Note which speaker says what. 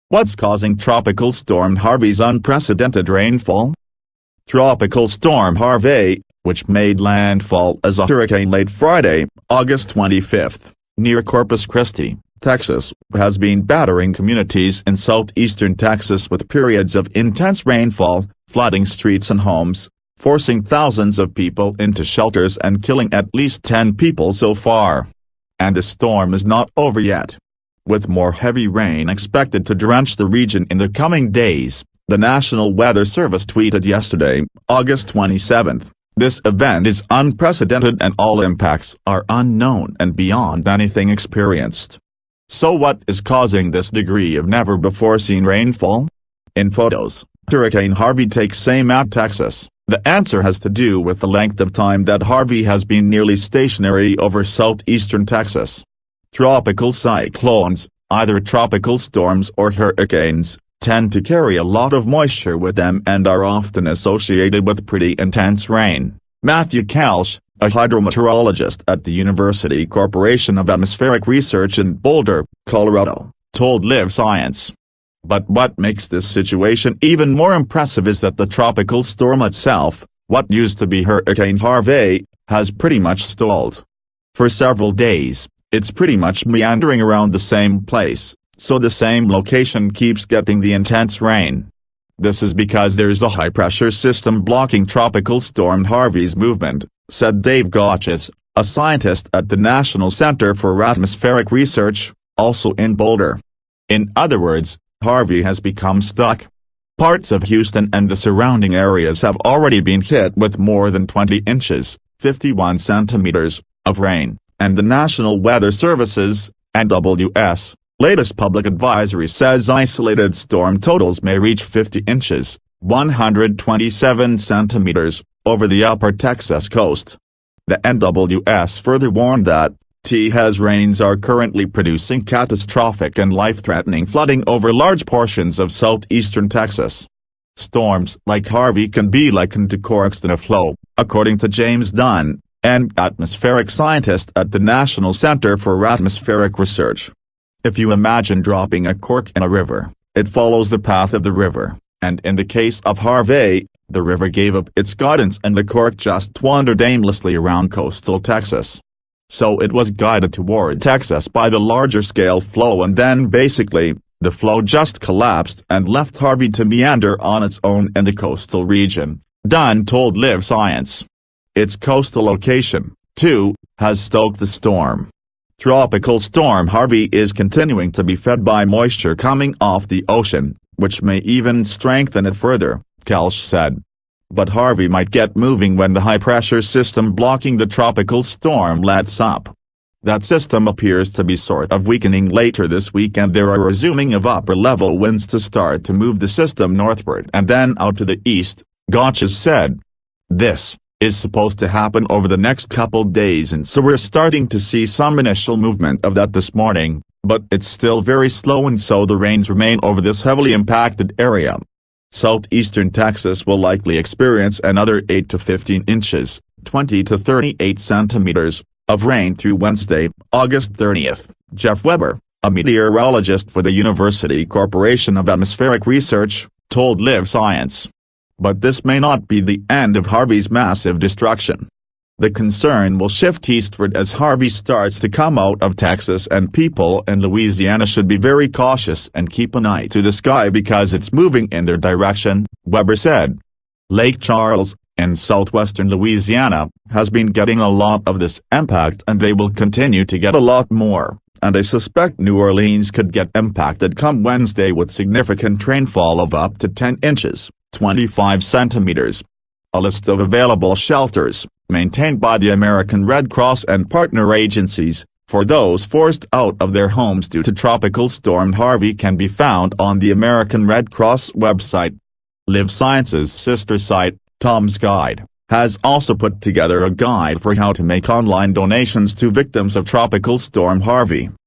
Speaker 1: What's causing Tropical Storm Harvey's unprecedented rainfall? Tropical Storm Harvey, which made landfall as a hurricane late Friday, August 25, near Corpus Christi, Texas, has been battering communities in southeastern Texas with periods of intense rainfall, flooding streets and homes, forcing thousands of people into shelters and killing at least 10 people so far. And the storm is not over yet. With more heavy rain expected to drench the region in the coming days, the National Weather Service tweeted yesterday, August 27, "This event is unprecedented and all impacts are unknown and beyond anything experienced." So what is causing this degree of never-before-seen rainfall? In photos, Hurricane Harvey takes aim at Texas. The answer has to do with the length of time that Harvey has been nearly stationary over southeastern Texas. Tropical cyclones, either tropical storms or hurricanes, tend to carry a lot of moisture with them and are often associated with pretty intense rain. Matthew Kalsh, a hydrometeorologist at the University Corporation of Atmospheric Research in Boulder, Colorado, told Live Science. But what makes this situation even more impressive is that the tropical storm itself, what used to be Hurricane Harvey, has pretty much stalled. For several days, it's pretty much meandering around the same place, so the same location keeps getting the intense rain. This is because there's a high-pressure system blocking Tropical Storm Harvey's movement, said Dave Gotches, a scientist at the National Center for Atmospheric Research, also in Boulder. In other words, Harvey has become stuck. Parts of Houston and the surrounding areas have already been hit with more than 20 inches, 51 centimeters, of rain, and the National Weather Service's, NWS, latest public advisory says isolated storm totals may reach 50 inches, 127 centimeters, over the upper Texas coast. The NWS further warned that, Texas rains are currently producing catastrophic and life-threatening flooding over large portions of southeastern Texas. Storms like Harvey can be likened to corks in a flow, according to James Dunn, an atmospheric scientist at the National Center for Atmospheric Research. If you imagine dropping a cork in a river, it follows the path of the river, and in the case of Harvey, the river gave up its guidance and the cork just wandered aimlessly around coastal Texas. So it was guided toward Texas by the larger-scale flow and then basically, the flow just collapsed and left Harvey to meander on its own in the coastal region, Dunn told Live Science. Its coastal location, too, has stoked the storm. Tropical Storm Harvey is continuing to be fed by moisture coming off the ocean, which may even strengthen it further, Kalsh said. But Harvey might get moving when the high-pressure system blocking the tropical storm lets up. That system appears to be sort of weakening later this week and there are resuming of upper-level winds to start to move the system northward and then out to the east, Gotches said. This is supposed to happen over the next couple days and so we're starting to see some initial movement of that this morning, but it's still very slow and so the rains remain over this heavily impacted area. Southeastern Texas will likely experience another 8 to 15 inches, 20 to 38 centimeters, of rain through Wednesday, August 30, Jeff Weber, a meteorologist for the University Corporation of Atmospheric Research, told Live Science. But this may not be the end of Harvey's massive destruction. The concern will shift eastward as Harvey starts to come out of Texas and people in Louisiana should be very cautious and keep an eye to the sky because it's moving in their direction, Weber said. Lake Charles, in southwestern Louisiana, has been getting a lot of this impact and they will continue to get a lot more, and I suspect New Orleans could get impacted come Wednesday with significant rainfall of up to 10 inches, 25 centimeters. A list of available shelters, maintained by the American Red Cross and partner agencies, for those forced out of their homes due to Tropical Storm Harvey can be found on the American Red Cross website. Live Science's sister site, Tom's Guide, has also put together a guide for how to make online donations to victims of Tropical Storm Harvey.